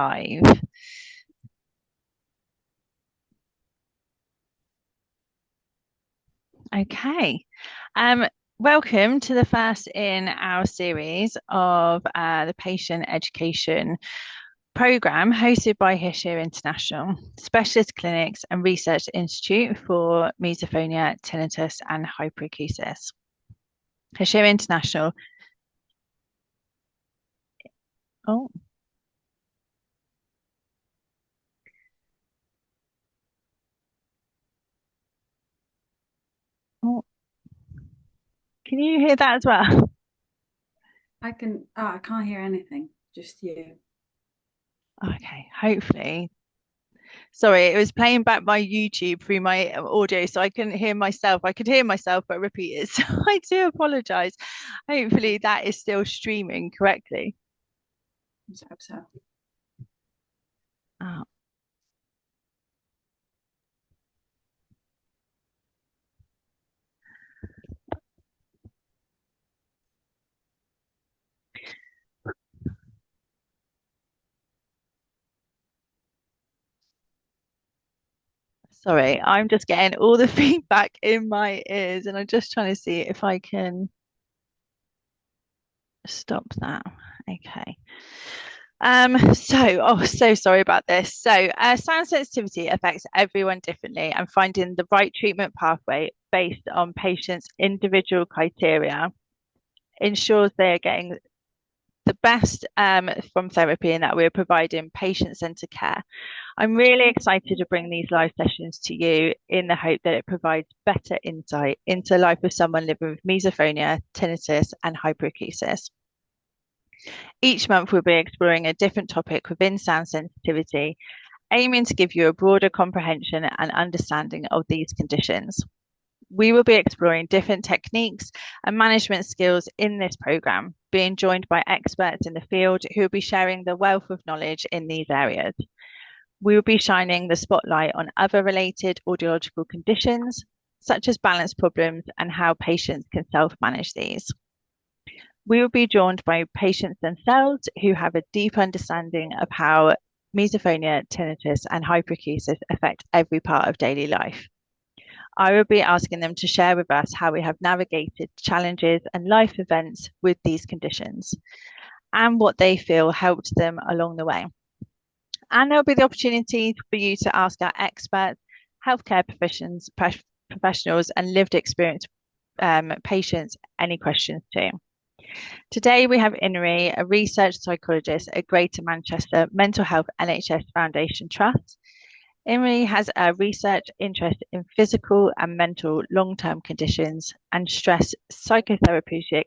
Live. Okay. Welcome to the first in our series of the Patient Education Programme hosted by Hyperacusis International, Specialist Clinics and Research Institute for Misophonia, Tinnitus and Hyperacusis. Hyperacusis International. Oh. Oh. Can you hear that as well? I can. Oh, I can't hear anything. Just you. Okay, hopefully. Sorry, it was playing back my YouTube through my audio, so I couldn't hear myself. I could hear myself, but repeat it. So I do apologize. Hopefully, that is still streaming correctly. So. Oh. Sorry, I'm just getting all the feedback in my ears, and I'm just trying to see if I can stop that. Okay. So sorry about this. Sound sensitivity affects everyone differently, and finding the right treatment pathway based on patients' individual criteria ensures they are getting the best from therapy and that we're providing patient-centered care. I'm really excited to bring these live sessions to you in the hope that it provides better insight into the life of someone living with misophonia, tinnitus, and hyperacusis. Each month, we'll be exploring a different topic within sound sensitivity, aiming to give you a broader comprehension and understanding of these conditions. We will be exploring different techniques and management skills in this programme, being joined by experts in the field who will be sharing the wealth of knowledge in these areas. We will be shining the spotlight on other related audiological conditions, such as balance problems and how patients can self-manage these. We will be joined by patients themselves who have a deep understanding of how misophonia, tinnitus, and hyperacusis affect every part of daily life. I will be asking them to share with us how we have navigated challenges and life events with these conditions and what they feel helped them along the way. And there'll be the opportunity for you to ask our experts, healthcare professionals, and lived experience patients any questions too. Today we have Irini, a research psychologist at Greater Manchester Mental Health NHS Foundation Trust. Irini has a research interest in physical and mental long-term conditions and stress psychotherapeutic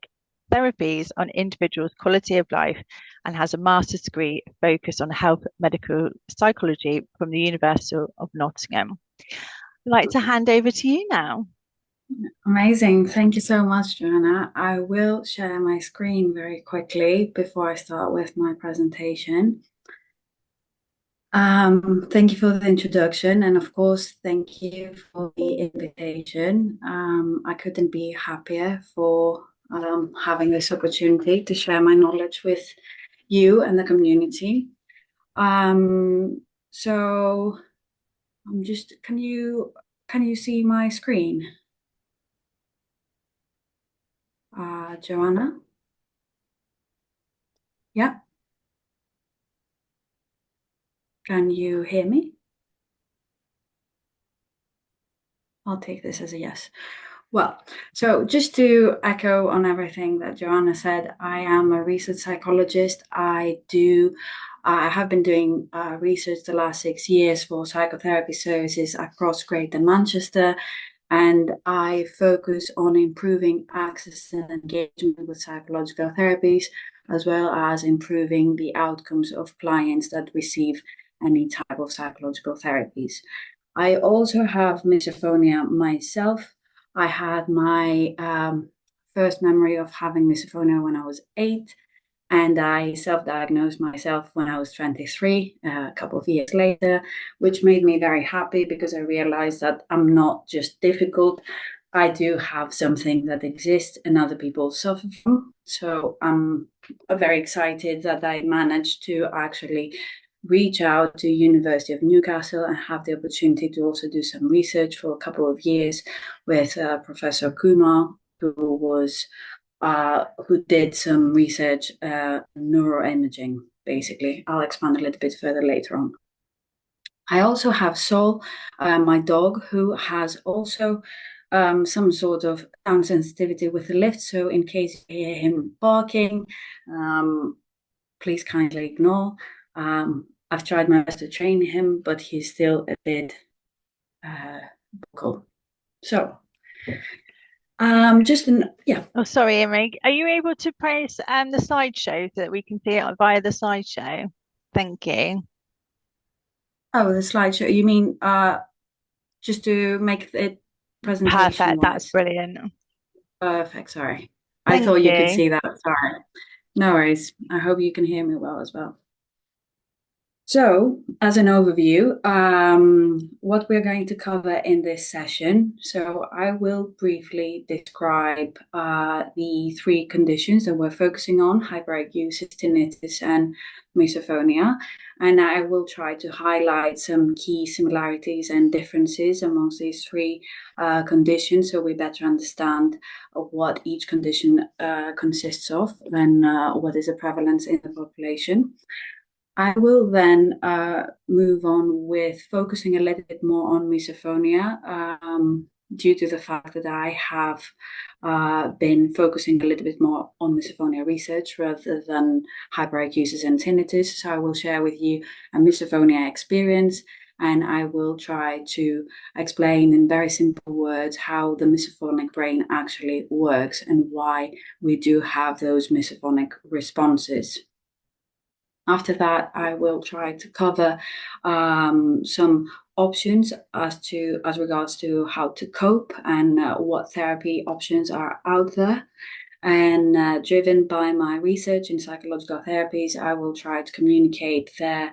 therapies on individuals' quality of life, and has a master's degree focused on health medical psychology from the University of Nottingham. I'd like to hand over to you now. Amazing. Thank you so much, Joanna. I will share my screen very quickly before I start with my presentation. Thank you for the introduction, and of course, thank you for the invitation. I couldn't be happier for having this opportunity to share my knowledge with you and the community. So I'm just, can you see my screen? Joanna? Yeah. Can you hear me? I'll take this as a yes. Well, so just to echo on everything that Joanna said, I am a research psychologist. I have been doing research the last 6 years for psychotherapy services across Greater Manchester, and I focus on improving access and engagement with psychological therapies, as well as improving the outcomes of clients that receive any type of psychological therapies. I also have misophonia myself. I had my first memory of having misophonia when I was 8, and I self-diagnosed myself when I was 23, a couple of years later, which made me very happy because I realized that I'm not just difficult. I do have something that exists and other people suffer from. So I'm very excited that I managed to actually reach out to University of Newcastle and have the opportunity to also do some research for a couple of years with Professor Kumar, who did some research neuroimaging, basically. I'll expand a little bit further later on. I also have Sol, my dog, who has also some sort of sound sensitivity with the lift. So in case you hear him barking, please kindly ignore. I've tried my best to train him, but he's still a bit vocal. So yeah. Oh, sorry, Irini. Are you able to press the slideshow so that we can see it via the slideshow? Thank you. Oh, the slideshow. You mean just to make it presentation Perfect. That's wise? brilliant. Perfect. Sorry. I Thank thought you could you. see that. Sorry. No worries. I hope you can hear me well as well. So, as an overview, what we're going to cover in this session. So, I will briefly describe the three conditions that we're focusing on: hyperacusis, tinnitus, and misophonia. And I will try to highlight some key similarities and differences amongst these three conditions so we better understand what each condition consists of and what is the prevalence in the population. I will then move on with focusing a little bit more on misophonia, due to the fact that I have been focusing a little bit more on misophonia research rather than hyperacusis and tinnitus. So I will share with you a misophonia experience, and I will try to explain in very simple words how the misophonic brain actually works and why we do have those misophonic responses. After that, I will try to cover some options as regards to how to cope and what therapy options are out there. And driven by my research in psychological therapies, I will try to communicate the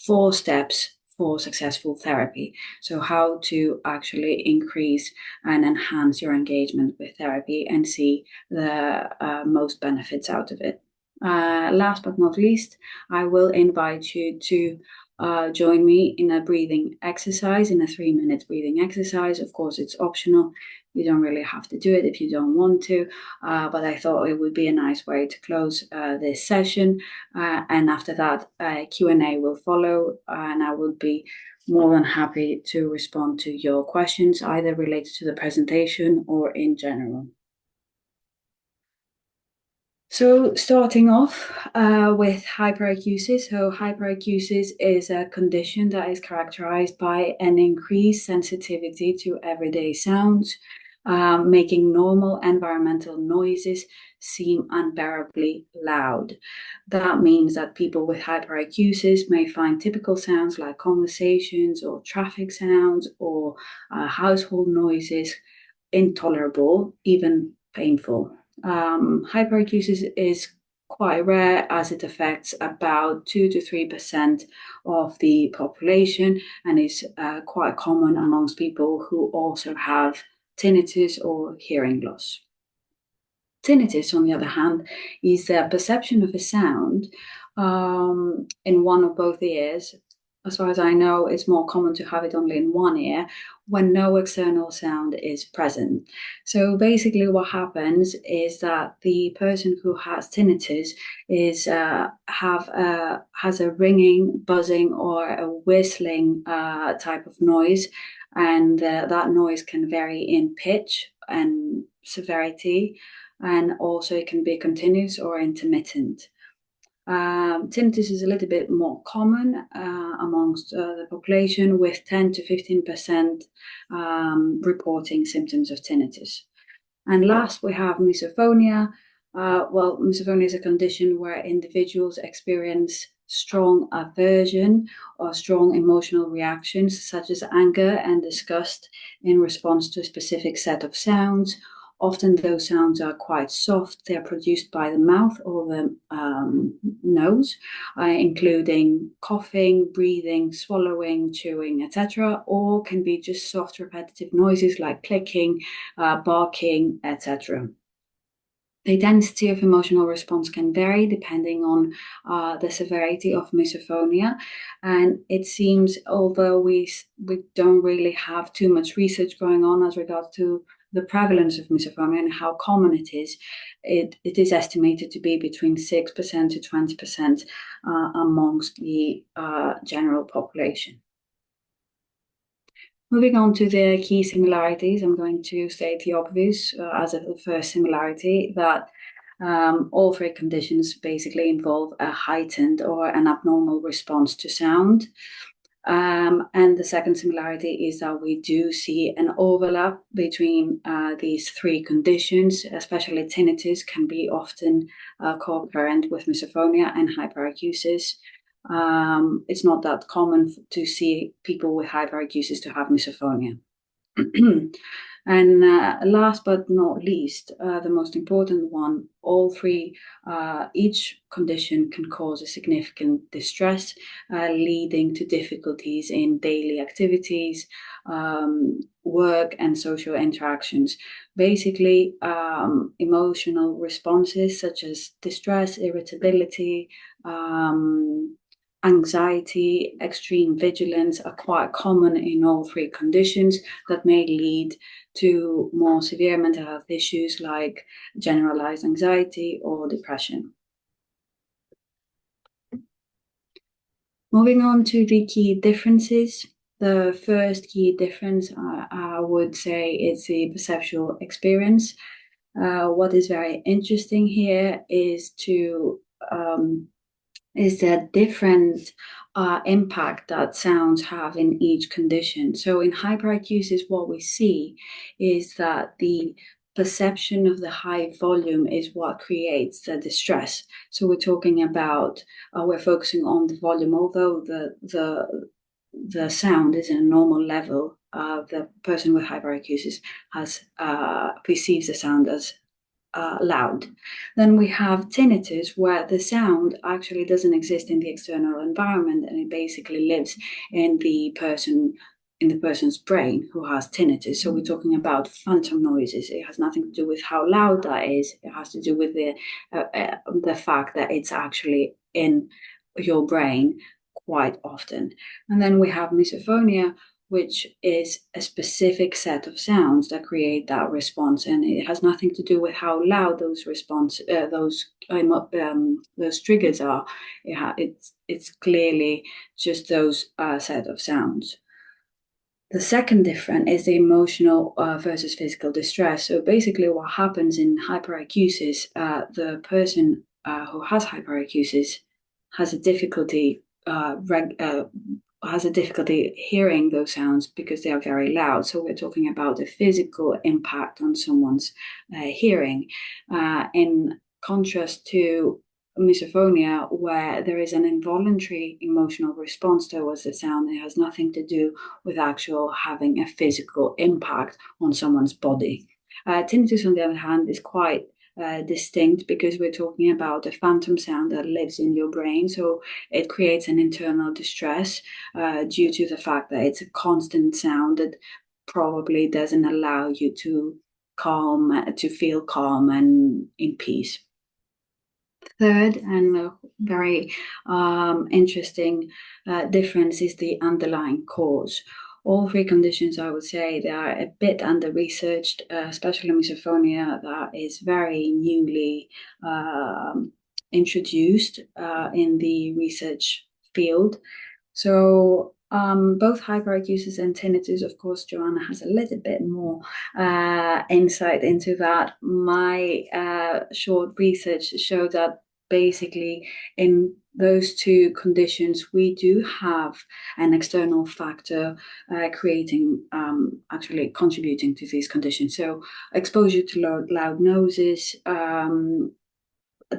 4 steps for successful therapy. So how to actually increase and enhance your engagement with therapy and see the most benefits out of it. Last but not least, I will invite you to join me in a breathing exercise, in a 3-minute breathing exercise. Of course, it's optional. You don't really have to do it if you don't want to, but I thought it would be a nice way to close this session. And after that, Q&A will follow, and I will be more than happy to respond to your questions, either related to the presentation or in general. So starting off with hyperacusis. So hyperacusis is a condition that is characterized by an increased sensitivity to everyday sounds, making normal environmental noises seem unbearably loud. That means that people with hyperacusis may find typical sounds like conversations or traffic sounds or household noises intolerable, even painful. Hyperacusis is quite rare as it affects about 2 to 3% of the population and is quite common amongst people who also have tinnitus or hearing loss. Tinnitus, on the other hand, is the perception of a sound in one or both ears. As far as I know, it's more common to have it only in one ear when no external sound is present. So basically what happens is that the person who has tinnitus has a ringing, buzzing, or a whistling type of noise, and that noise can vary in pitch and severity, and also it can be continuous or intermittent. Tinnitus is a little bit more common amongst the population, with 10 to 15% reporting symptoms of tinnitus. And last, we have misophonia. Misophonia is a condition where individuals experience strong aversion or strong emotional reactions, such as anger and disgust, in response to a specific set of sounds. Often those sounds are quite soft. They're produced by the mouth or the nose, including coughing, breathing, swallowing, chewing, etc., or can be just soft repetitive noises like clicking, barking, etc. The intensity of emotional response can vary depending on the severity of misophonia. And it seems, although we don't really have too much research going on as regards to the prevalence of misophonia and how common it is, it is estimated to be between 6% to 20% amongst the general population. Moving on to the key similarities, I'm going to state the obvious as the first similarity, that all three conditions basically involve a heightened or an abnormal response to sound. And the second similarity is that we do see an overlap between these three conditions, especially tinnitus can be often co-occurrent with misophonia and hyperacusis. It's not that common to see people with hyperacusis to have misophonia. And last but not least, the most important one, all three, each condition can cause a significant distress, leading to difficulties in daily activities, work, and social interactions. Basically, emotional responses such as distress, irritability, anxiety, extreme vigilance are quite common in all three conditions that may lead to more severe mental health issues like generalized anxiety or depression. Moving on to the key differences. The first key difference I would say is the perceptual experience. What is very interesting here is the different impact that sounds have in each condition. So in hyperacusis, what we see is that the perception of the high volume is what creates the distress. So we're talking about, we're focusing on the volume, although the sound is in a normal level. The person with hyperacusis perceives the sound as loud. Then we have tinnitus, where the sound actually doesn't exist in the external environment, and it basically lives in the person's brain who has tinnitus. So we're talking about phantom noises. It has nothing to do with how loud that is. It has to do with the fact that it's actually in your brain quite often. And then we have misophonia, which is a specific set of sounds that create that response, and it has nothing to do with how loud those triggers are. It's clearly just those set of sounds. The second difference is the emotional versus physical distress. So basically, what happens in hyperacusis, the person who has hyperacusis has a difficulty hearing those sounds because they are very loud. So we're talking about the physical impact on someone's hearing, in contrast to misophonia, where there is an involuntary emotional response towards the sound. It has nothing to do with actual having a physical impact on someone's body. Tinnitus, on the other hand, is quite distinct because we're talking about a phantom sound that lives in your brain. So it creates an internal distress due to the fact that it's a constant sound that probably doesn't allow you to feel calm and in peace. Third and very interesting difference is the underlying cause. All three conditions, I would say, they are a bit under-researched, especially misophonia, that is very newly introduced in the research field. So both hyperacusis and tinnitus, of course, Joanna has a little bit more insight into that. My short research showed that basically in those two conditions, we do have an external factor actually contributing to these conditions. So exposure to loud noises,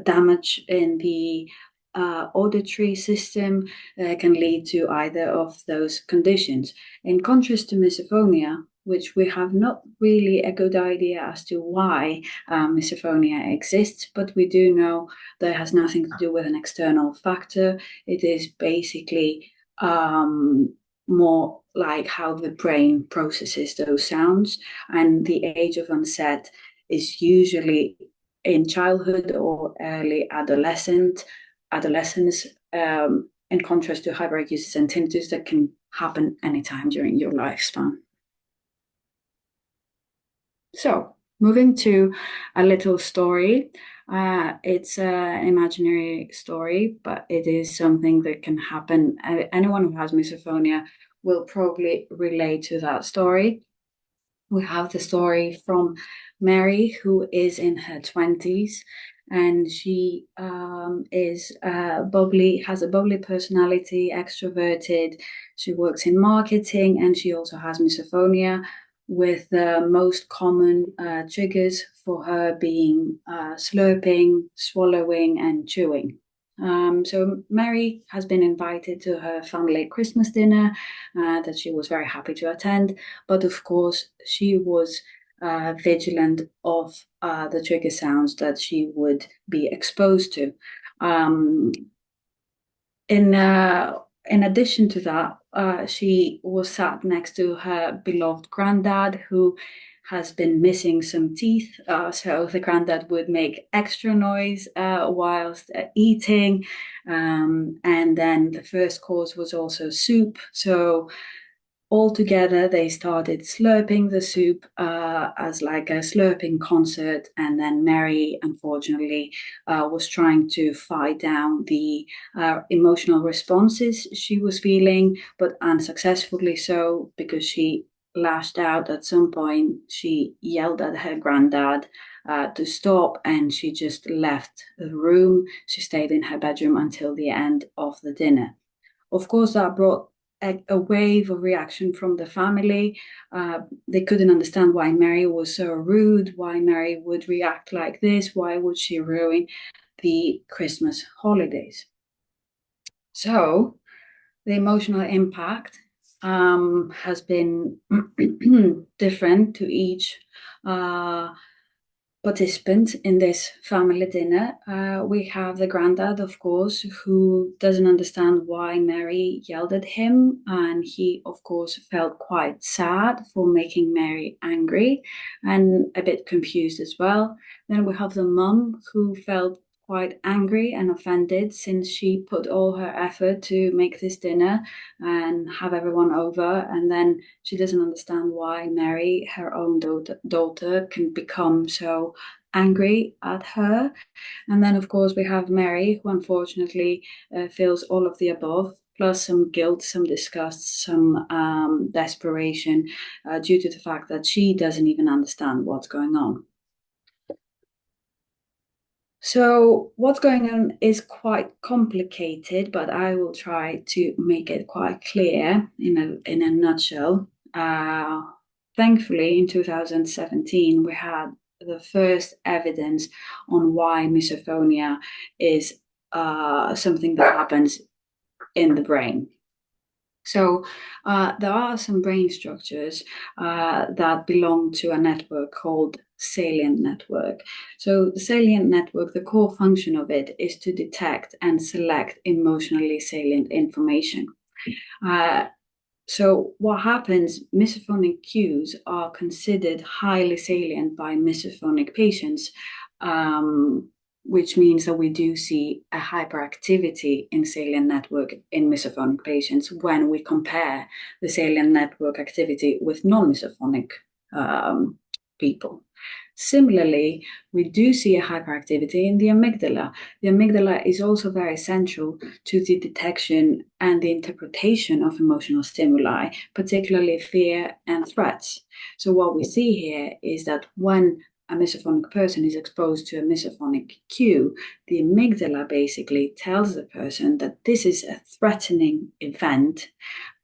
damage in the auditory system can lead to either of those conditions. In contrast to misophonia, which we have not really a good idea as to why misophonia exists, but we do know that it has nothing to do with an external factor. It is basically more like how the brain processes those sounds, and the age of onset is usually in childhood or early adolescence, in contrast to hyperacusis and tinnitus that can happen anytime during your lifespan. So, moving to a little story. It's an imaginary story, but it is something that can happen. Anyone who has misophonia will probably relate to that story. We have the story from Mary, who is in her 20s, and she is bubbly, has a bubbly personality, extroverted. She works in marketing, and she also has misophonia, with the most common triggers for her being slurping, swallowing, and chewing. So Mary has been invited to her family Christmas dinner that she was very happy to attend, but of course she was vigilant of the trigger sounds that she would be exposed to. In addition to that, she was sat next to her beloved granddad, who has been missing some teeth. So the granddad would make extra noise whilst eating. And then the first course was also soup. So all together, they started slurping the soup as like a slurping concert. And then Mary, unfortunately, was trying to fight down the emotional responses she was feeling, but unsuccessfully so, because she lashed out at some point. She yelled at her granddad to stop, and she just left the room. She stayed in her bedroom until the end of the dinner. Of course, that brought a wave of reaction from the family. They couldn't understand why Mary was so rude, why Mary would react like this, why would she ruin the Christmas holidays. So the emotional impact has been different to each participant in this family dinner. We have the granddad, of course, who doesn't understand why Mary yelled at him, and he, of course, felt quite sad for making Mary angry and a bit confused as well. Then we have the mum, who felt quite angry and offended since she put all her effort to make this dinner and have everyone over, and then she doesn't understand why Mary, her own daughter, can become so angry at her. And then, of course, we have Mary, who unfortunately feels all of the above, plus some guilt, some disgust, some desperation due to the fact that she doesn't even understand what's going on. So what's going on is quite complicated, but I will try to make it quite clear in a nutshell. Thankfully, in 2017, we had the first evidence on why misophonia is something that happens in the brain. So there are some brain structures that belong to a network called salient network. So the salient network, the core function of it is to detect and select emotionally salient information. So what happens, misophonic cues are considered highly salient by misophonic patients, which means that we do see a hyperactivity in salient network in misophonic patients when we compare the salient network activity with non-misophonic people. Similarly, we do see a hyperactivity in the amygdala. The amygdala is also very central to the detection and the interpretation of emotional stimuli, particularly fear and threats. So what we see here is that when a misophonic person is exposed to a misophonic cue, the amygdala basically tells the person that this is a threatening event.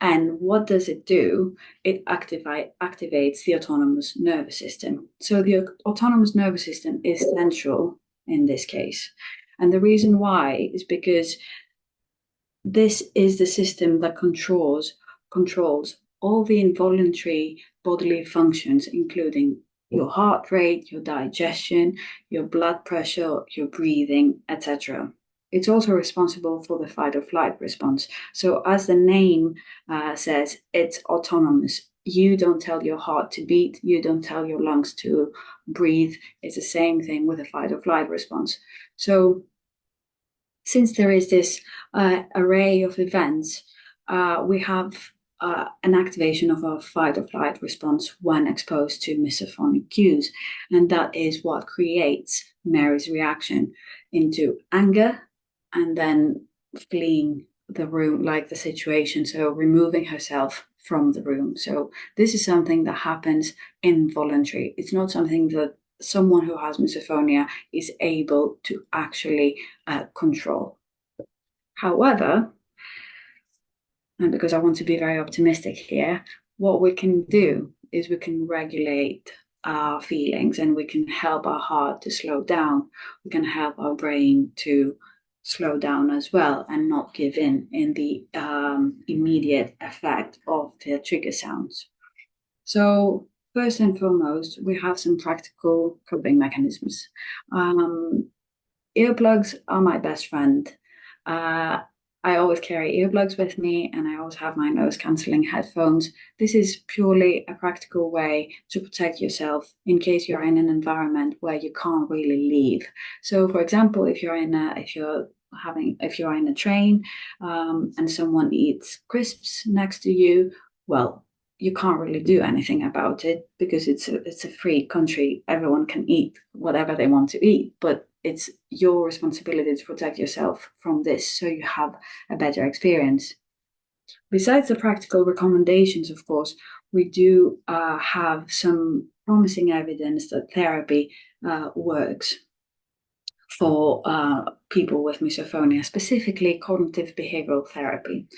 And what does it do? It activates the autonomous nervous system. So the autonomous nervous system is central in this case. And the reason why is because this is the system that controls all the involuntary bodily functions, including your heart rate, your digestion, your blood pressure, your breathing, etc. It's also responsible for the fight or flight response. So as the name says, it's autonomous. you don't tell your heart to beat, you don't tell your lungs to breathe. It's the same thing with a fight or flight response. So since there is this array of events, we have an activation of our fight or flight response when exposed to misophonic cues. And that is what creates Mary's reaction into anger and then fleeing the room, like the situation, so removing herself from the room. So this is something that happens involuntary. It's not something that someone who has misophonia is able to actually control. However, and because I want to be very optimistic here, what we can do is we can regulate our feelings and we can help our heart to slow down. We can help our brain to slow down as well and not give in the immediate effect of the trigger sounds. So first and foremost, we have some practical coping mechanisms. Earplugs are my best friend. I always carry earplugs with me and I always have my noise cancelling headphones. This is purely a practical way to protect yourself in case you're in an environment where you can't really leave. So for example, if you're in a train and someone eats crisps next to you, well, you can't really do anything about it because it's a free country. Everyone can eat whatever they want to eat, but it's your responsibility to protect yourself from this so you have a better experience. Besides the practical recommendations, of course, we do have some promising evidence that therapy works for people with misophonia, specifically cognitive behavioral therapy.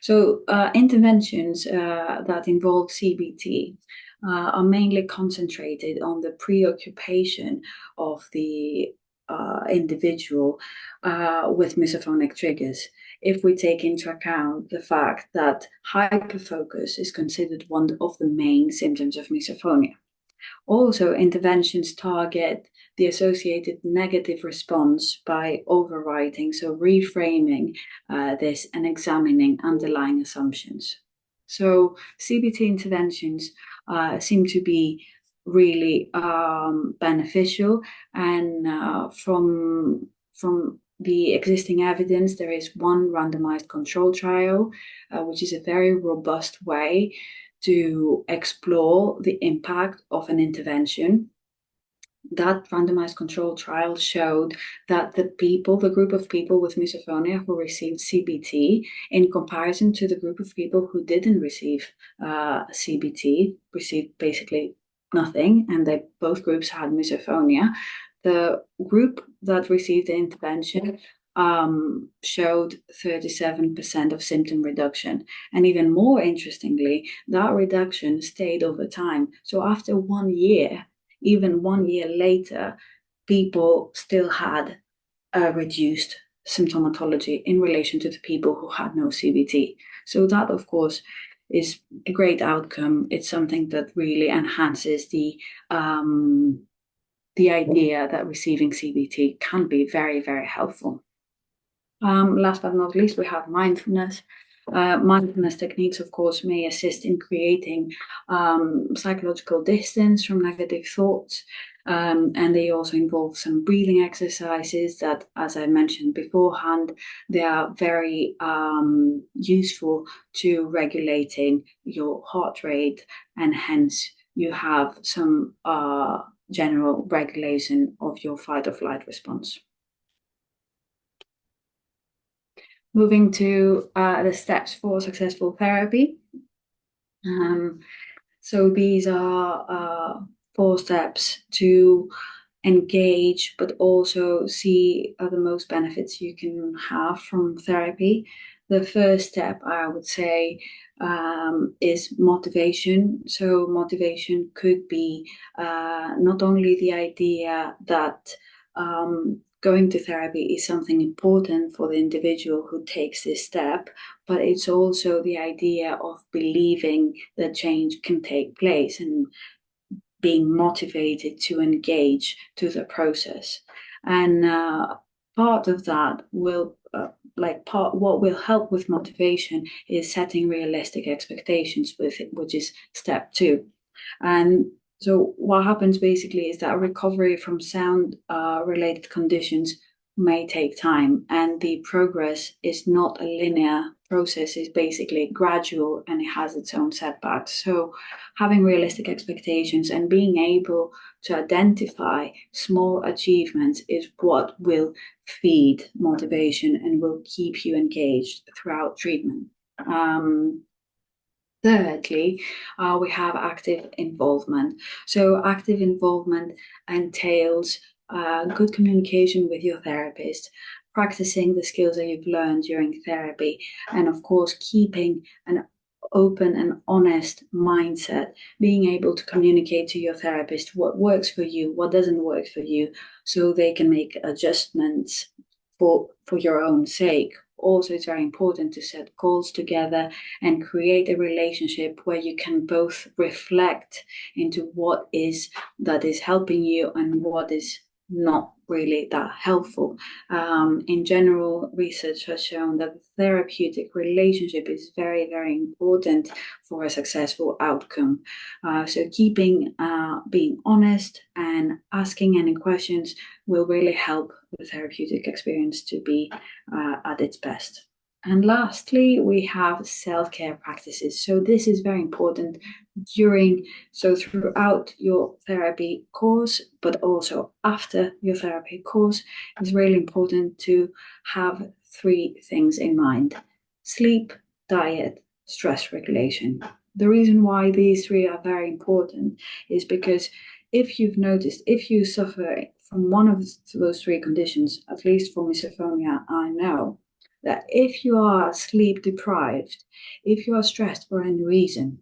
So interventions that involve CBT are mainly concentrated on the preoccupation of the individual with misophonic triggers. If we take into account the fact that hyperfocus is considered one of the main symptoms of misophonia. Also, interventions target the associated negative response by overwriting, so reframing this and examining underlying assumptions. So CBT interventions seem to be really beneficial, and from the existing evidence, there is one randomized control trial, which is a very robust way to explore the impact of an intervention. That randomized control trial showed that the group of people with misophonia who received CBT, in comparison to the group of people who didn't receive CBT, received basically nothing, and both groups had misophonia. The group that received the intervention showed 37% of symptom reduction. And even more interestingly, that reduction stayed over time. So after 1 year, even 1 year later, people still had a reduced symptomatology in relation to the people who had no CBT. So that, of course, is a great outcome. It's something that really enhances the idea that receiving CBT can be very, very helpful. Last but not least, we have mindfulness. Mindfulness techniques, of course, may assist in creating psychological distance from negative thoughts. And they also involve some breathing exercises that, as I mentioned beforehand, they are very useful to regulating your heart rate, and hence you have some general regulation of your fight or flight response. Moving to the steps for successful therapy. So these are 4 steps to engage, but also see the most benefits you can have from therapy. The first step, I would say, is motivation. So motivation could be not only the idea that going to therapy is something important for the individual who takes this step, but it's also the idea of believing that change can take place and being motivated to engage to the process. And part of that will what will help with motivation is setting realistic expectations with it, which is step 2. And so what happens basically is that recovery from sound related conditions may take time, and the progress is not a linear process, is basically gradual, and it has its own setbacks. So having realistic expectations and being able to identify small achievements is what will feed motivation and will keep you engaged throughout treatment. Thirdly, we have active involvement. So active involvement entails good communication with your therapist, practicing the skills that you've learned during therapy, and of course, keeping an open and honest mindset, being able to communicate to your therapist what works for you, what doesn't work for you, so they can make adjustments for your own sake. Also, it's very important to set goals together and create a relationship where you can both reflect into what is that is helping you and what is not really that helpful. In general, research has shown that the therapeutic relationship is very, very important for a successful outcome. So keeping being honest and asking any questions will really help the therapeutic experience to be at its best. And lastly, we have self-care practices. So this is very important throughout your therapy course, but also after your therapy course, it's really important to have 3 things in mind: sleep, diet, stress regulation. The reason why these 3 are very important is because if you suffer from one of those 3 conditions, at least for misophonia, I know that if you are sleep deprived, if you are stressed for any reason,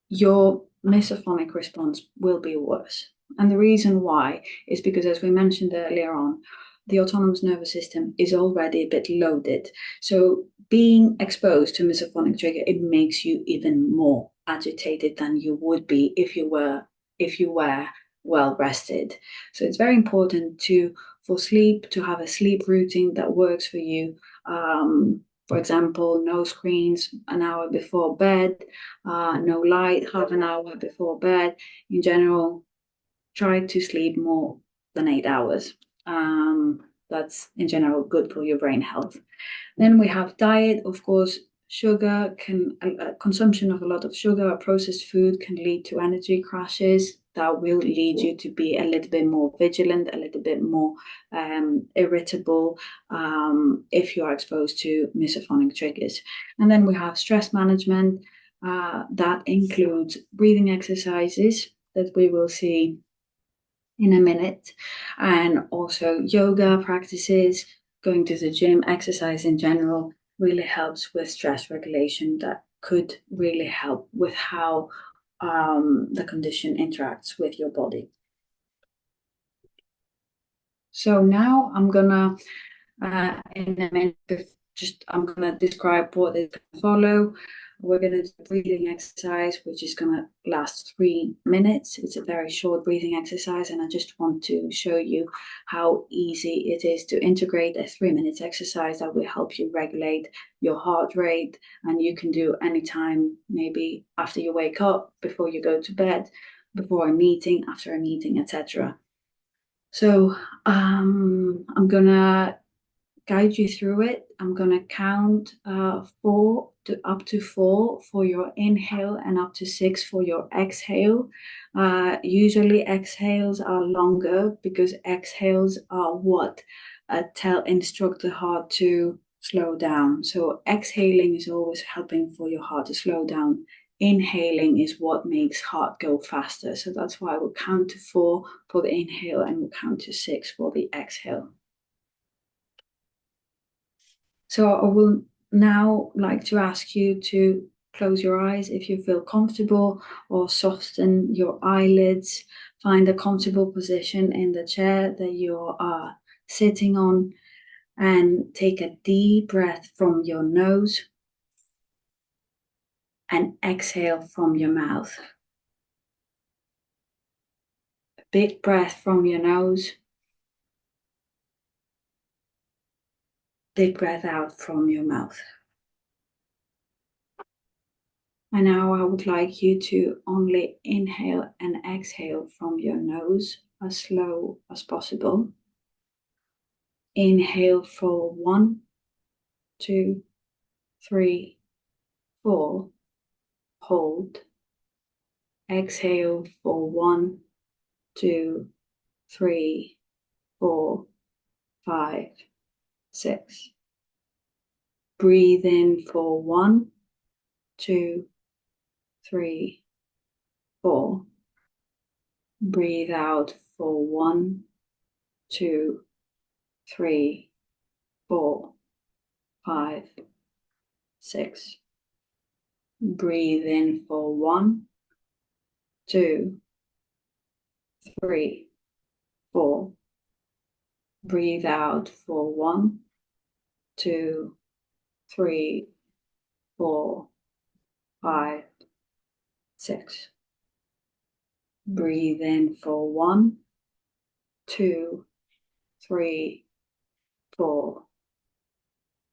your misophonic response will be worse. And the reason why is because, as we mentioned earlier on, the autonomous nervous system is already a bit loaded. So being exposed to misophonic trigger, it makes you even more agitated than you would be if you were well rested. So it's very important for sleep to have a sleep routine that works for you. For example, no screens an hour before bed, no light half an hour before bed. In general, try to sleep more than 8 hours. That's in general good for your brain health. Then we have diet. Of course, consumption of a lot of sugar or processed food can lead to energy crashes that will lead you to be a little bit more vigilant, a little bit more irritable if you are exposed to misophonic triggers. And then we have stress management. That includes breathing exercises that we will see in a minute, and also yoga practices, going to the gym, exercise in general really helps with stress regulation. That could really help with how the condition interacts with your body. So now I'm gonna in a minute I'm gonna describe what is gonna follow. We're going to do a breathing exercise, which is going to last 3 minutes. It's a very short breathing exercise, and I just want to show you how easy it is to integrate a 3-minute exercise that will help you regulate your heart rate, and you can do anytime, maybe after you wake up, before you go to bed, before a meeting, after a meeting, etc. So I'm going to guide you through it. I'm going to count 4 to up to 4 for your inhale and up to 6 for your exhale. Usually exhales are longer because exhales are what instruct the heart to slow down. So exhaling is always helping for your heart to slow down. Inhaling is what makes heart go faster. So that's why we'll count to 4 for the inhale and we'll count to 6 for the exhale. So I will now like to ask you to close your eyes if you feel comfortable, or soften your eyelids. Find a comfortable position in the chair that you are sitting on, and take a deep breath from your nose and exhale from your mouth. A big breath from your nose. big breath out from your mouth. And now I would like you to only inhale and exhale from your nose as slow as possible. Inhale for 1, 2, 3, 4. Hold. Exhale for 1, 2, 3, 4, 5, 6. Breathe in for 1, 2, 3, 4. Breathe out for 1, 2, 3, 4, 5, 6. Breathe in for 1, 2, 3, 4. Breathe out for 1, 2, 3, 4, 5, 6. Breathe in for 1, 2, 3, 4.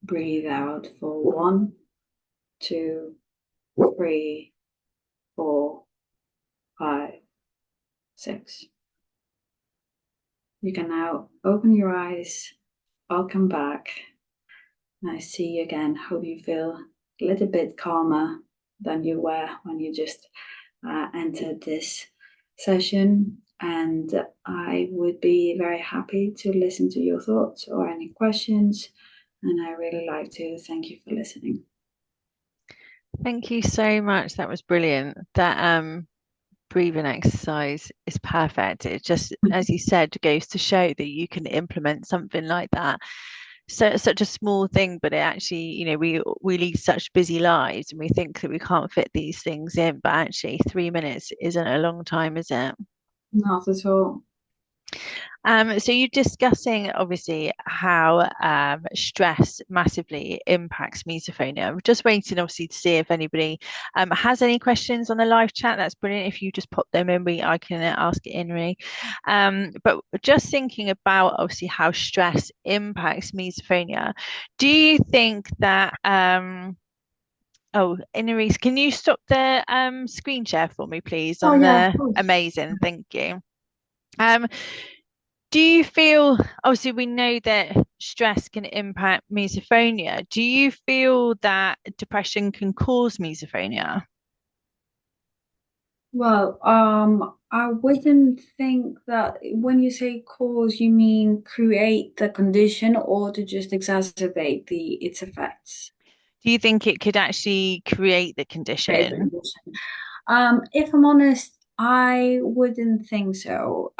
Breathe out for 1, 2, 3, 4, 5, 6. You can now open your eyes. Welcome back. Nice to see you again. Hope you feel a little bit calmer than you were when you just entered this session. And I would be very happy to listen to your thoughts or any questions. And I really like to thank you for listening. Thank you so much. That was brilliant. That breathing exercise is perfect. It just, as you said, goes to show that you can implement something like that. So it's such a small thing, but it actually, we lead such busy lives and we think that we can't fit these things in, but actually 3 minutes isn't a long time, is it? Not at all. So you're discussing obviously how stress massively impacts misophonia. I'm just waiting obviously to see if anybody has any questions on the live chat. That's brilliant. If you just pop them in, I can ask it Irini. But just thinking about obviously how stress impacts misophonia, do you think that oh, Irini, can you stop the screen share for me, please? Oh On yeah, of the course. amazing, thank you. Um, do you feel, obviously, we know that stress can impact misophonia. Do you feel that depression can cause misophonia? Well, I wouldn't think that when you say cause, you mean create the condition or to just exacerbate its effects. Do you think it could actually create the Create the condition? condition. If I'm honest, I wouldn't think so.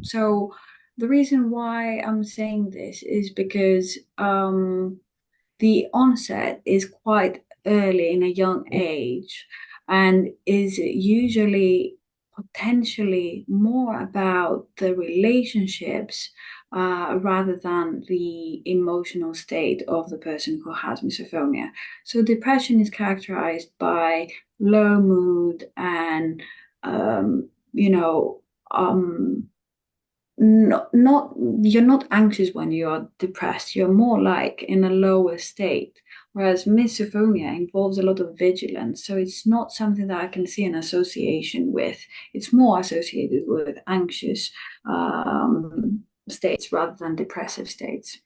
So the reason why I'm saying this is because the onset is quite early in a young age and is usually potentially more about the relationships rather than the emotional state of the person who has misophonia. So depression is characterized by low mood and you know not you're not anxious when you are depressed. You're more like in a lower state. Whereas misophonia involves a lot of vigilance, so it's not something that I can see an association with. It's more associated with anxious states rather than depressive states.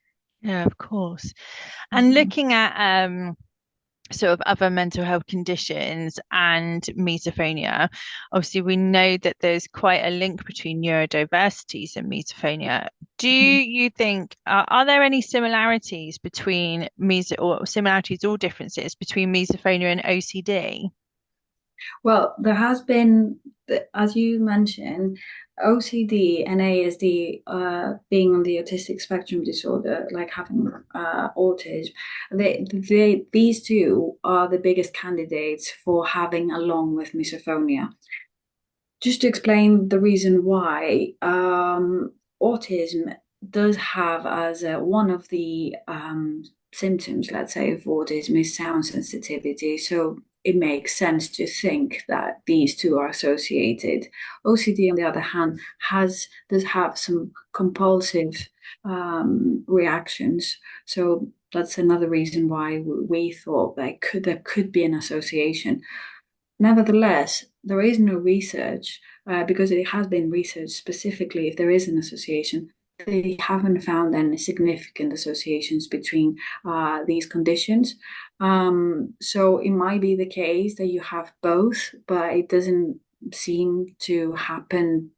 Yeah, of course. And Mhm. looking at sort of other mental health conditions and misophonia, obviously we know that there's quite a link between neurodiversities and misophonia. Do you think are there any similarities between or similarities or differences between misophonia and OCD? Well, there has been, as you mentioned, OCD and ASD, being on the autistic spectrum disorder, like having autism, these two are the biggest candidates for having along with misophonia. Just to explain the reason why, autism does have as one of the symptoms, let's say, of autism is sound sensitivity. So it makes sense to think that these two are associated. OCD, on the other hand, does have some compulsive reactions. So that's another reason why we thought there could be an association. Nevertheless, there is no research because it has been researched specifically if there is an association. They haven't found any significant associations between these conditions. So it might be the case that you have both, but it doesn't seem to happen,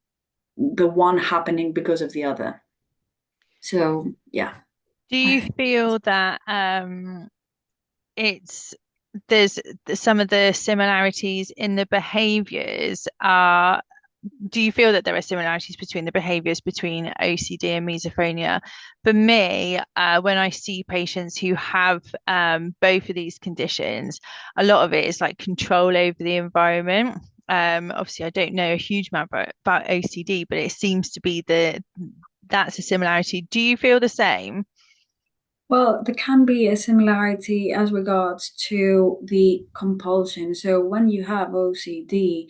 the one happening because of the other. So, yeah, Do I you think. feel that it's there's some of the similarities in the behaviors are do you feel that there are similarities between the behaviors between OCD and misophonia? For me, when I see patients who have both of these conditions, a lot of it is like control over the environment. Obviously, I don't know a huge amount about OCD, but it seems to be that's a similarity. Do you feel the same? Well, there can be a similarity as regards to the compulsion. So when you have OCD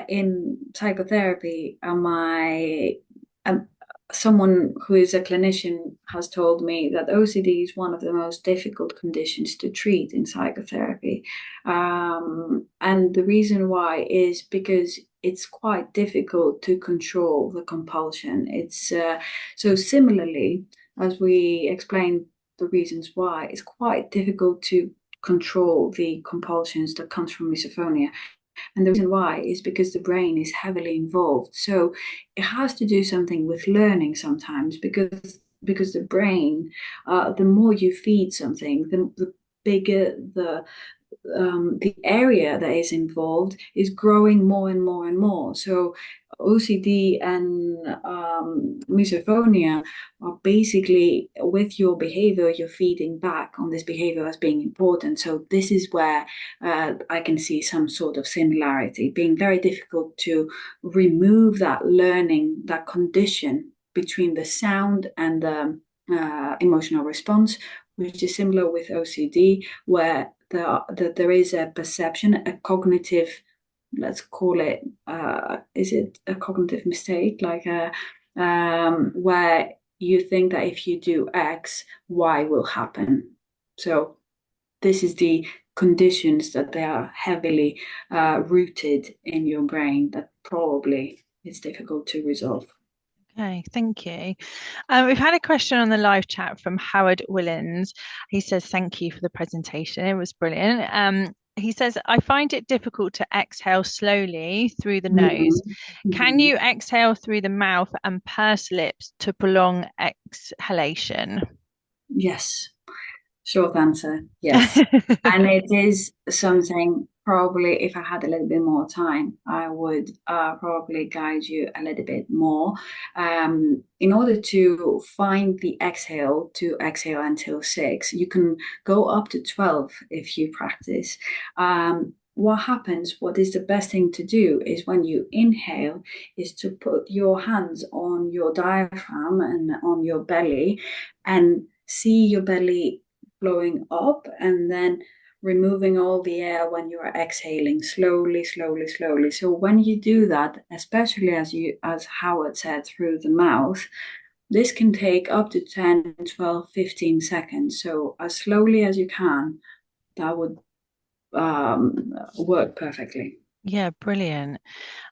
in psychotherapy, um, someone who is a clinician has told me that OCD is one of the most difficult conditions to treat in psychotherapy. And the reason why is because it's quite difficult to control the compulsion. It's so similarly, as we explained the reasons why, it's quite difficult to control the compulsions that comes from misophonia. And the reason why is because the brain is heavily involved. So it has to do something with learning sometimes because the brain, the more you feed something, the bigger the area that is involved is growing more and more and more. So OCD and misophonia are basically with your behavior, you're feeding back on this behavior as being important. So this is where I can see some sort of similarity, being very difficult to remove that learning, that condition between the sound and the emotional response, which is similar with OCD, where there is a perception, a cognitive, let's call it, is it a cognitive mistake? Like where you think that if you do X, Y will happen. So this is the conditions that they are heavily rooted in your brain that probably it's difficult to resolve. Okay, thank you. We've had a question on the live chat from Howard Willens. He says, thank you for the presentation. It was brilliant. He says, I find it difficult to exhale slowly through the nose. Mhm. Can Mhm. you exhale through the mouth and purse lips to prolong exhalation? Yes. Short answer, yes. And it is something probably if I had a little bit more time, I would probably guide you a little bit more. In order to find the exhale, to exhale until 6, you can go up to 12 if you practice. What happens, what is the best thing to do is when you inhale, is to put your hands on your diaphragm and on your belly and see your belly blowing up and then removing all the air when you are exhaling slowly, slowly, slowly. So when you do that, especially as Howard said, through the mouth, this can take up to 10, 12, 15 seconds. So as slowly as you can, that would work perfectly. Yeah, brilliant.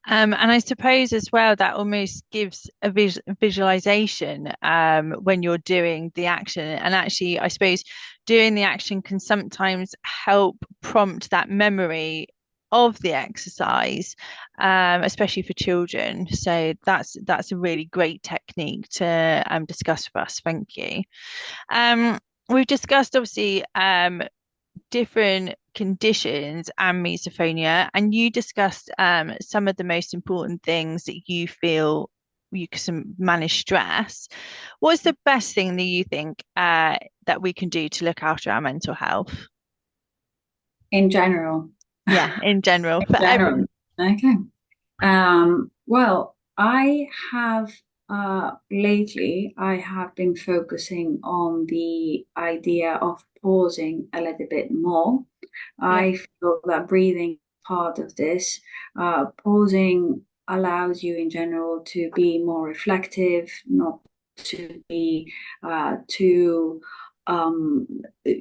And I suppose as well that almost gives a visualization when you're doing the action. And actually, I suppose doing the action can sometimes help prompt that memory of the exercise, especially for children. So that's a really great technique to discuss with us. Thank you. Um, we've discussed obviously different conditions and misophonia, and you discussed some of the most important things that you feel you can manage stress. What's the best thing that you think that we can do to look after our mental health? In general. Yeah, in general, In for general. every. Okay. Well, I have lately I have been focusing on the idea of pausing a little bit more. Yeah. I feel that breathing is part of this. Pausing allows you in general to be more reflective, not to be too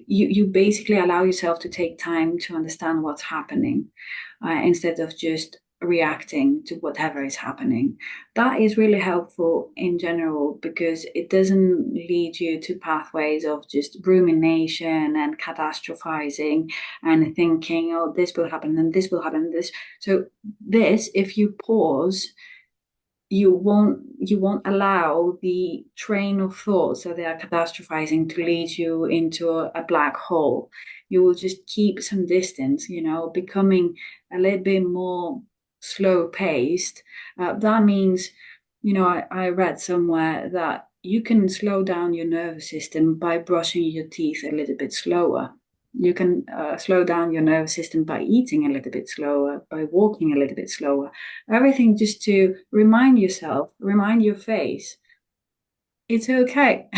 you basically allow yourself to take time to understand what's happening instead of just reacting to whatever is happening. That is really helpful in general because it doesn't lead you to pathways of just rumination and catastrophizing and thinking, oh, this will happen and this will happen and this. So this, if you pause, you won't allow the train of thoughts that they are catastrophizing to lead you into a black hole. You will just keep some distance, becoming a little bit more slow paced. That means, I read somewhere that you can slow down your nervous system by brushing your teeth a little bit slower. You can slow down your nervous system by eating a little bit slower, by walking a little bit slower. Everything just to remind yourself, remind your face, it's okay.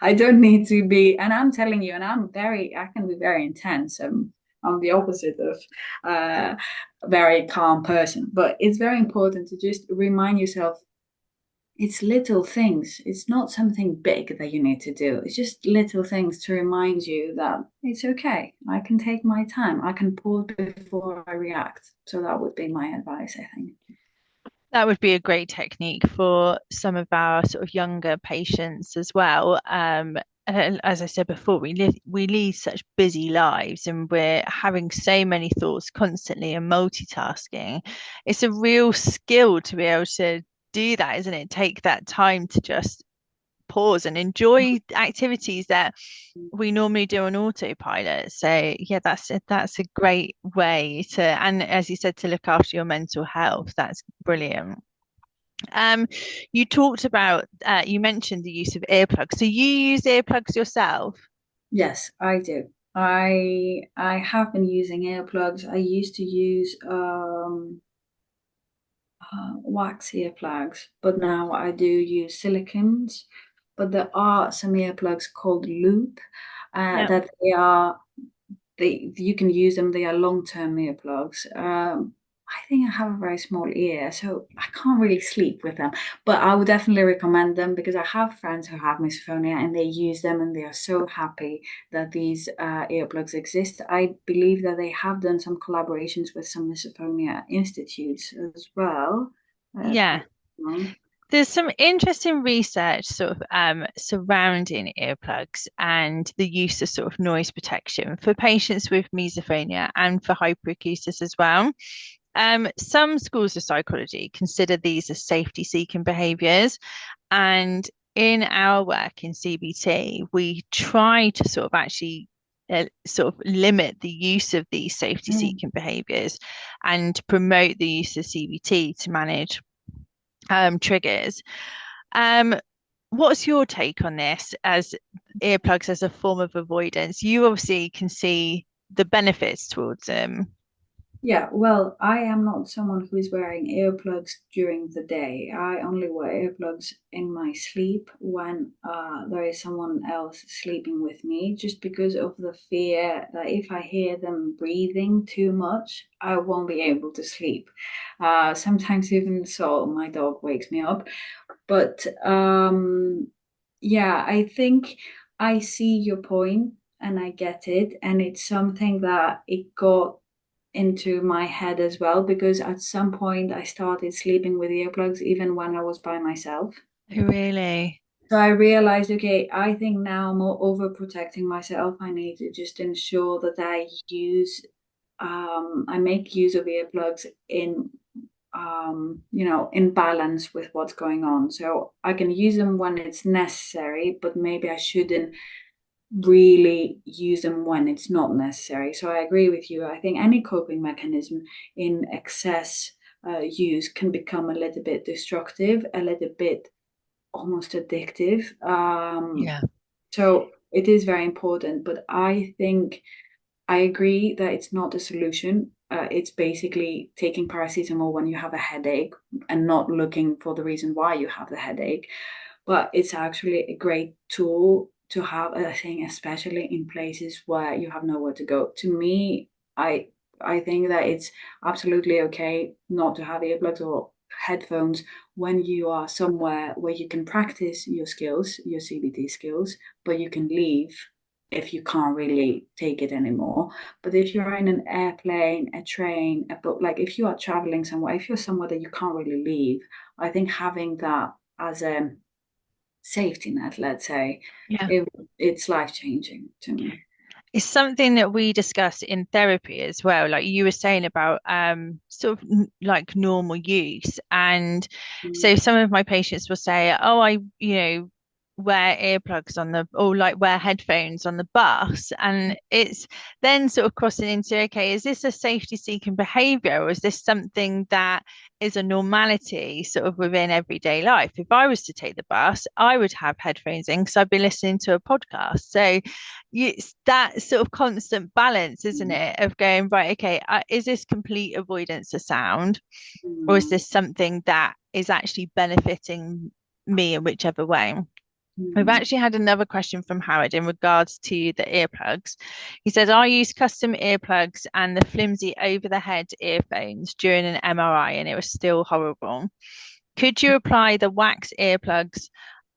I don't need to be, and I'm telling you, and I can be very intense. I'm the opposite of a very calm person, but it's very important to just remind yourself it's little things. It's not something big that you need to do. It's just little things to remind you that it's okay. I can take my time. I can pause before I react. So that would be my advice, I think. That would be a great technique for some of our sort of younger patients as well. And as I said before, we lead such busy lives and we're having so many thoughts constantly and multitasking. It's a real skill to be able to do that, isn't it? Take that time to just pause and enjoy activities that we normally do on autopilot. So yeah, that's a great way to, and as you said, to look after your mental health. That's brilliant. Um, you talked about you mentioned the use of earplugs. So you use earplugs yourself? Yes, I do. I have been using earplugs. I used to use wax earplugs, but now I do use silicones. But there are some earplugs called loop Yeah. that they you can use them. They are long-term earplugs. I think I have a very small ear, so I can't really sleep with them. But I would definitely recommend them because I have friends who have misophonia and they use them and they are so happy that these earplugs exist. I believe that they have done some collaborations with some misophonia institutes as well. Yeah. Correct me if I'm wrong. There's some interesting research sort of surrounding earplugs and the use of sort of noise protection for patients with misophonia and for hyperacusis as well. Some schools of psychology consider these as safety-seeking behaviours, and in our work in CBT, we try to sort of actually sort of limit the use of these Mm. safety-seeking behaviours and promote the use of CBT to manage triggers. Um, what's your take on this as earplugs as a form of avoidance? You obviously can see the benefits towards them. Yeah, well, I am not someone who is wearing earplugs during the day. I only wear earplugs in my sleep when there is someone else sleeping with me, just because of the fear that if I hear them breathing too much, I won't be able to sleep. Sometimes even so, my dog wakes me up. But yeah, I think I see your point and I get it. And it's something that it got into my head as well because at some point I started sleeping with earplugs even when I was by myself. Really? So I realized, okay, I think now I'm more overprotecting myself. I need to just ensure that I make use of earplugs in balance with what's going on. So I can use them when it's necessary, but maybe I shouldn't really use them when it's not necessary. So I agree with you. I think any coping mechanism in excess use can become a little bit destructive, a little bit almost addictive. Yeah. So it is very important, but I think I agree that it's not a solution. It's basically taking paracetamol when you have a headache and not looking for the reason why you have the headache. But it's actually a great tool to have, I think, especially in places where you have nowhere to go. To me, I think that it's absolutely okay not to have earplugs or headphones when you are somewhere where you can practice your skills, your CBT skills, but you can leave if you can't really take it anymore. But if you're in an airplane, a train, a boat, like if you are traveling somewhere, if you're somewhere that you can't really leave, I think having that as a safety net, let's say, Yeah. it's life changing to me. It's something that we discuss in therapy as well, like you were saying about sort of like normal use. And Mm, so some of my patients will say, oh, wear earplugs on the, or like wear headphones on the bus. And it's then sort of crossing into, okay, is this a safety seeking behavior, or is this something that is a normality sort of within everyday life? If I was to take the bus, I would have headphones in because I've been listening to a podcast. So it's that sort of constant balance, isn't mm, it, of going, right, okay, is this complete avoidance of sound, or is mm, this something that is actually benefiting me in whichever way? We've mm. actually had another question from Howard in regards to the earplugs. He said, I use custom earplugs and the flimsy over the head earphones during an MRI, and it was still horrible. Could you apply the wax earplugs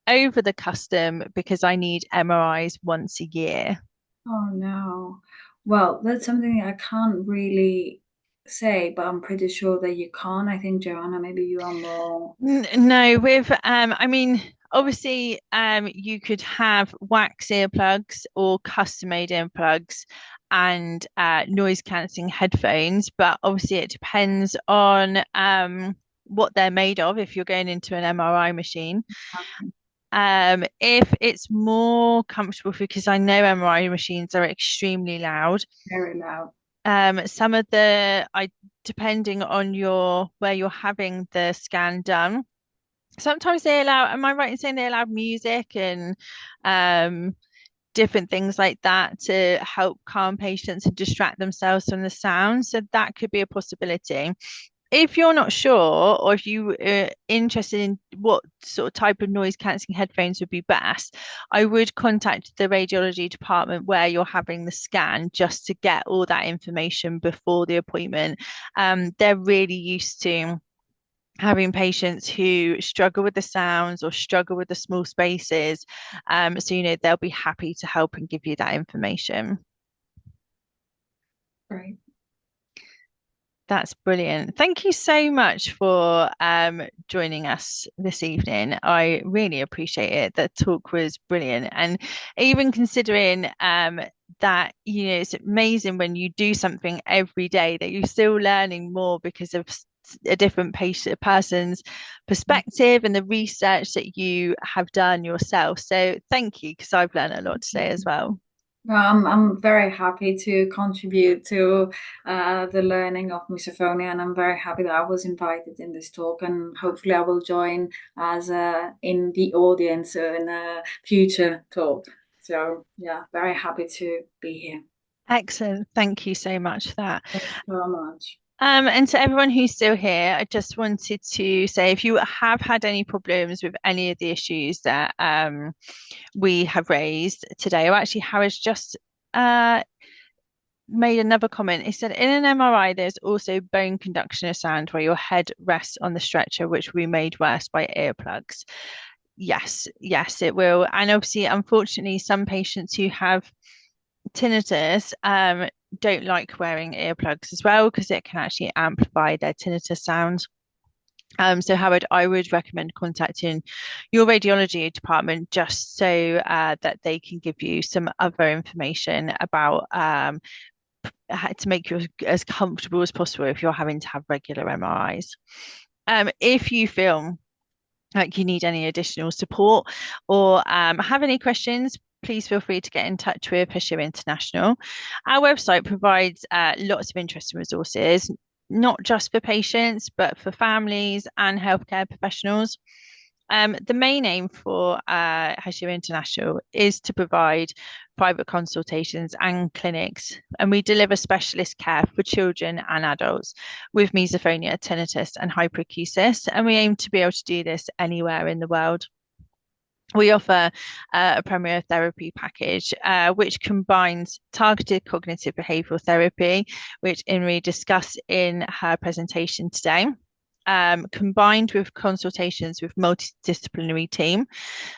over the custom because I need MRIs once a year? Oh no. Well, that's something I can't really say, but I'm pretty sure that you can't. I think, Joanna, maybe you are more. No, I mean, obviously, you could have wax earplugs or custom-made earplugs and noise cancelling headphones, but obviously it depends on what they're made of if you're going into an MRI machine. If it's more comfortable, because I know MRI machines are extremely loud. Very loud. Some of the I depending on your where you're having the scan done, sometimes they allow, am I right in saying they allow music and um, different things like that to help calm patients and distract themselves from the sound? So that could be a possibility. If you're not sure, or if you are interested in what sort of type of noise cancelling headphones would be best, I would contact the radiology department where you're having the scan just to get all that information before the appointment. They're really used to having patients who struggle with the sounds or struggle with the small spaces. So, they'll be happy to help and give you that information. Right. That's brilliant. Thank you so much for joining us this evening. I really appreciate it. The talk was brilliant. And even considering that, it's amazing when you do something every day that you're still learning more because of a different person's perspective and the research that you have done yourself. So thank you, because I've learned a lot today as well. No, I'm very happy to contribute to the learning of misophonia, and I'm very happy that I was invited in this talk, and hopefully I will join as in the audience in a future talk. So yeah, very happy to be here. Excellent. Thank you so much for that. Thanks so much. And to everyone who's still here, I just wanted to say, if you have had any problems with any of the issues that we have raised today, or actually Howard's just uh, made another comment. He said, in an MRI, there's also bone conduction of sound where your head rests on the stretcher, which will be made worse by earplugs. Yes, yes, it will. And obviously, unfortunately, some patients who have tinnitus don't like wearing earplugs as well because it can actually amplify their tinnitus sound. So Howard, I would recommend contacting your radiology department just so that they can give you some other information about how to make you as comfortable as possible if you're having to have regular MRIs. If you feel like you need any additional support or have any questions, please feel free to get in touch with Pursue International. Our website provides lots of interesting resources, not just for patients, but for families and healthcare professionals. The main aim for Hashir International is to provide private consultations and clinics, and we deliver specialist care for children and adults with misophonia, tinnitus, and hyperacusis. And we aim to be able to do this anywhere in the world. We offer a Premier Therapy package, which combines targeted cognitive behavioral therapy, which Inri discussed in her presentation today, combined with consultations with multidisciplinary team.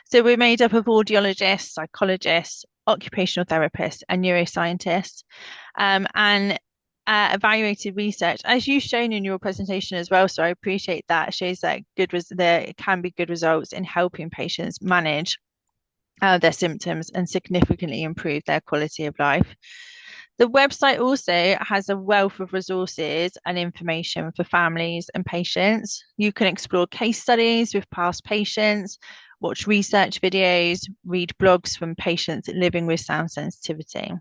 So we're made up of audiologists, psychologists, occupational therapists, and neuroscientists, and evaluated research, as you've shown in your presentation as well. So I appreciate that. Shows that there can be good results in helping patients manage their symptoms and significantly improve their quality of life. The website also has a wealth of resources and information for families and patients. You can explore case studies with past patients, watch research videos, read blogs from patients living with sound sensitivity.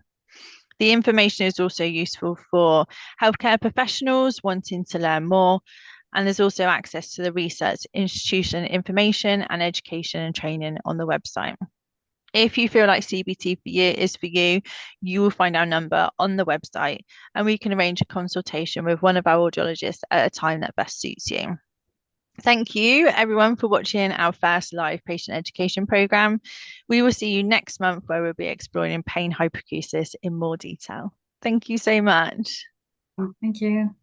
The information is also useful for healthcare professionals wanting to learn more. And there's also access to the research institution information and education and training on the website. If you feel like CBT is for you, you will find our number on the website and we can arrange a consultation with one of our audiologists at a time that best suits you. Thank you, everyone, for watching our first live patient education program. We will see you next month where we'll be exploring pain hyperacusis in more detail. Thank you so much. Thank you.